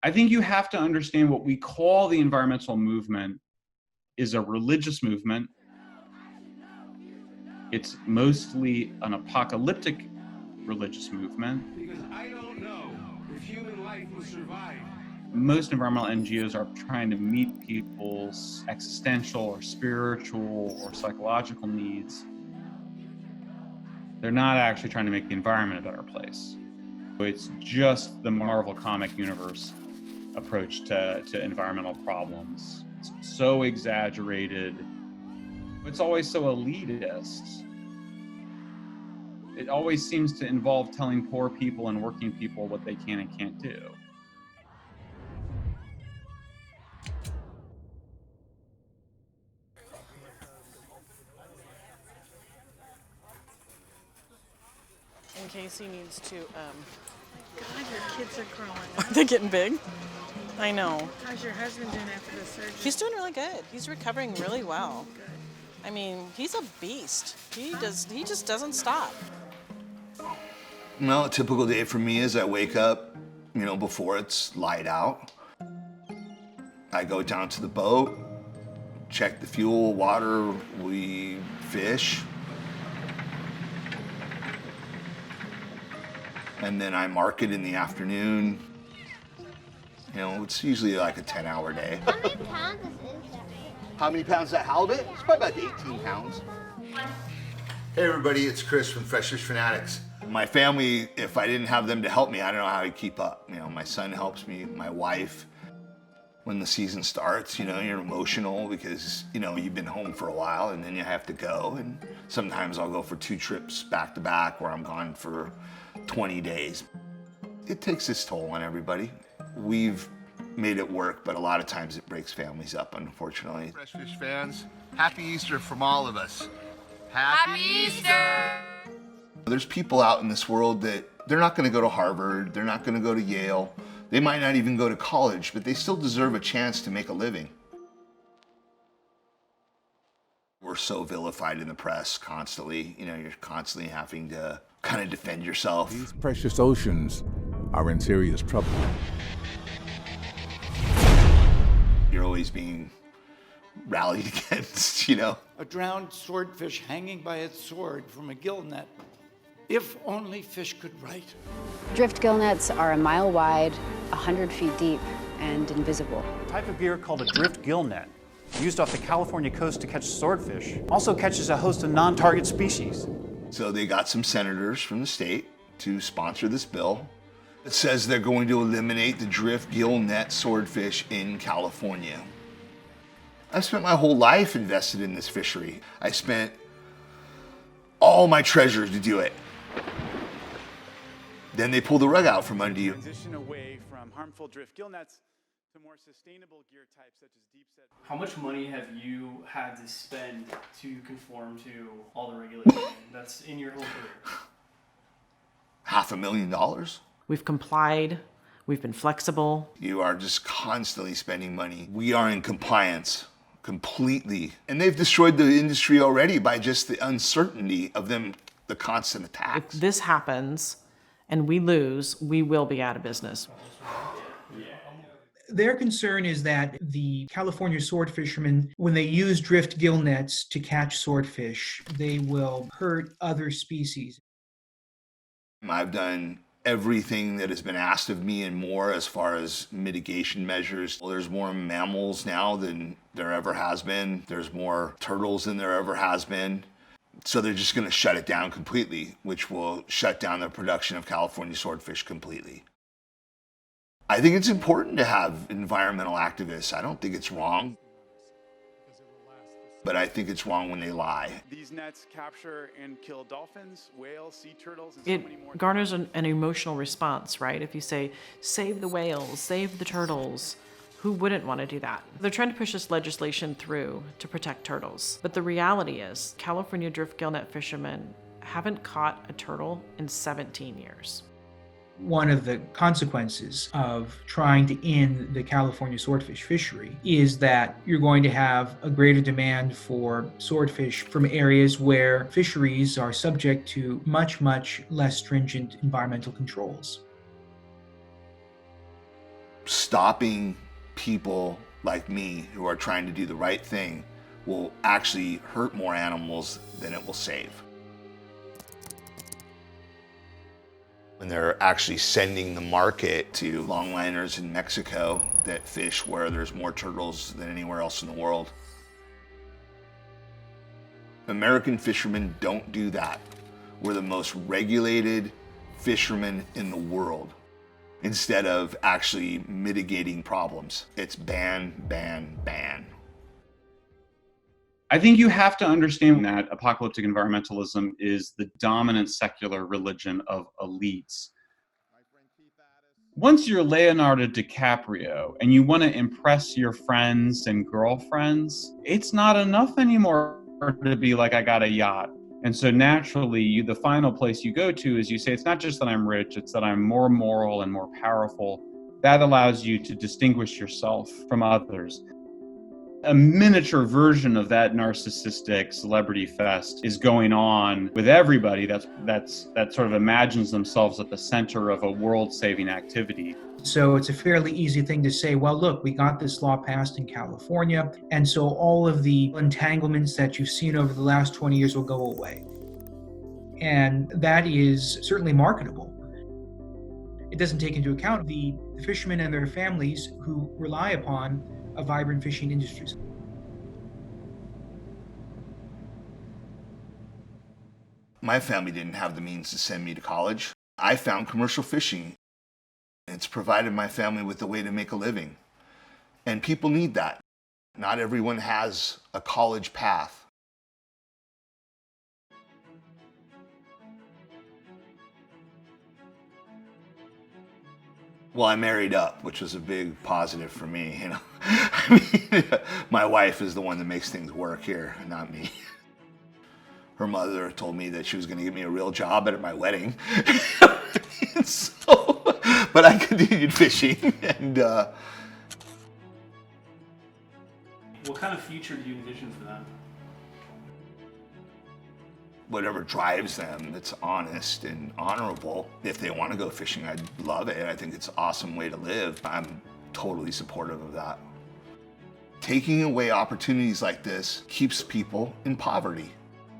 I think you have to understand what we call the environmental movement is a religious movement. It's mostly an apocalyptic religious movement. Because I don't know if human life will survive. Most environmental NGOs are trying to meet people's existential or spiritual or psychological needs. They're not actually trying to make the environment a better place. It's just the Marvel comic universe approach to environmental problems. It's so exaggerated. It's always so elitist. It always seems to involve telling poor people and working people what they can and can't do. In case he needs to, God, your kids are growing up. they're getting big. I know. How's your husband doing after the surgery? He's doing really good. He's recovering really well. Good. I mean, he's a beast. He just doesn't stop. Well, a typical day for me is I wake up, before it's light out. I go down to the boat, check the fuel, water, we fish. And then I market in the afternoon. It's usually like a 10-hour day. How many pounds is that? How many pounds that halibut? It's probably about 18 pounds. Hey everybody, it's Chris from Fresh Fish Fanatics. My family, if I didn't have them to help me, I don't know how I'd keep up. My son helps me, my wife. When the season starts, you're emotional because, you've been home for a while and then you have to go. And sometimes I'll go for 2 trips back to back where I'm gone for 20 days. It takes its toll on everybody. We've made it work, but a lot of times it breaks families up, unfortunately. Fresh Fish fans, happy Easter from all of us. Happy Easter! There's people out in this world that they're not going to go to Harvard, they're not going to go to Yale, they might not even go to college, but they still deserve a chance to make a living. We're so vilified in the press constantly. You're constantly having to kind of defend yourself. These precious oceans are in serious trouble. You're always being rallied against, A drowned swordfish hanging by its sword from a gill net. If only fish could write. Drift gillnets are a mile wide, 100 feet deep, and invisible. A type of gear called a drift gill net, used off the California coast to catch swordfish, also catches a host of non-target species. So they got some senators from the state to sponsor this bill. It says they're going to eliminate the drift gill net swordfish in California. I've spent my whole life invested in this fishery. I spent all my treasures to do it. Then they pull the rug out from under you. Transition away from harmful drift gill nets to more sustainable gear types such as deep set. How much money have you had to spend to conform to all the regulations that's in your whole career? $500,000. We've complied. We've been flexible. You are just constantly spending money. We are in compliance completely. And they've destroyed the industry already by just the uncertainty of them, the constant attacks. If this happens and we lose, we will be out of business. Their concern is that the California sword fishermen, when they use drift gill nets to catch swordfish, they will hurt other species. I've done everything that has been asked of me and more as far as mitigation measures. Well, there's more mammals now than there ever has been. There's more turtles than there ever has been. So they're just going to shut it down completely, which will shut down the production of California swordfish completely. I think it's important to have environmental activists. I don't think it's wrong. But I think it's wrong when they lie. These nets capture and kill dolphins, whales, sea turtles, and so many more. It garners an emotional response, right? If you say, save the whales, save the turtles, who wouldn't want to do that? They're trying to push this legislation through to protect turtles. But the reality is, California drift gillnet fishermen haven't caught a turtle in 17 years. One of the consequences of trying to end the California swordfish fishery is that you're going to have a greater demand for swordfish from areas where fisheries are subject to much, much less stringent environmental controls. Stopping people like me who are trying to do the right thing will actually hurt more animals than it will save. When they're actually sending the market to longliners in Mexico that fish where there's more turtles than anywhere else in the world. American fishermen don't do that. We're the most regulated fishermen in the world. Instead of actually mitigating problems, it's ban, ban, ban. I think you have to understand that apocalyptic environmentalism is the dominant secular religion of elites. Once you're Leonardo DiCaprio and you want to impress your friends and girlfriends, it's not enough anymore to be like, I got a yacht. And so naturally, the final place you go to is you say, it's not just that I'm rich, it's that I'm more moral and more powerful. That allows you to distinguish yourself from others. A miniature version of that narcissistic celebrity fest is going on with everybody that sort of imagines themselves at the center of a world-saving activity. So it's a fairly easy thing to say, well, look, we got this law passed in California, and so all of the entanglements that you've seen over the last 20 years will go away. And that is certainly marketable. It doesn't take into account the fishermen and their families who rely upon a vibrant fishing industry. My family didn't have the means to send me to college. I found commercial fishing. It's provided my family with a way to make a living. And people need that. Not everyone has a college path. Well, I married up, which was a big positive for me, you know. I mean, my wife is the one that makes things work here, not me. Her mother told me that she was going to give me a real job at my wedding. But I continued fishing. And what kind of future do you envision for them? Whatever drives them that's honest and honorable. If they want to go fishing, I'd love it. I think it's an awesome way to live. I'm totally supportive of that. Taking away opportunities like this keeps people in poverty.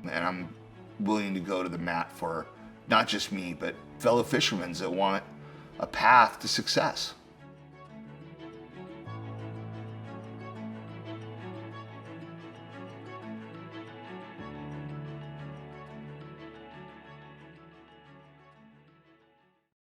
And I'm willing to go to the mat for not just me, but fellow fishermen that want a path to success.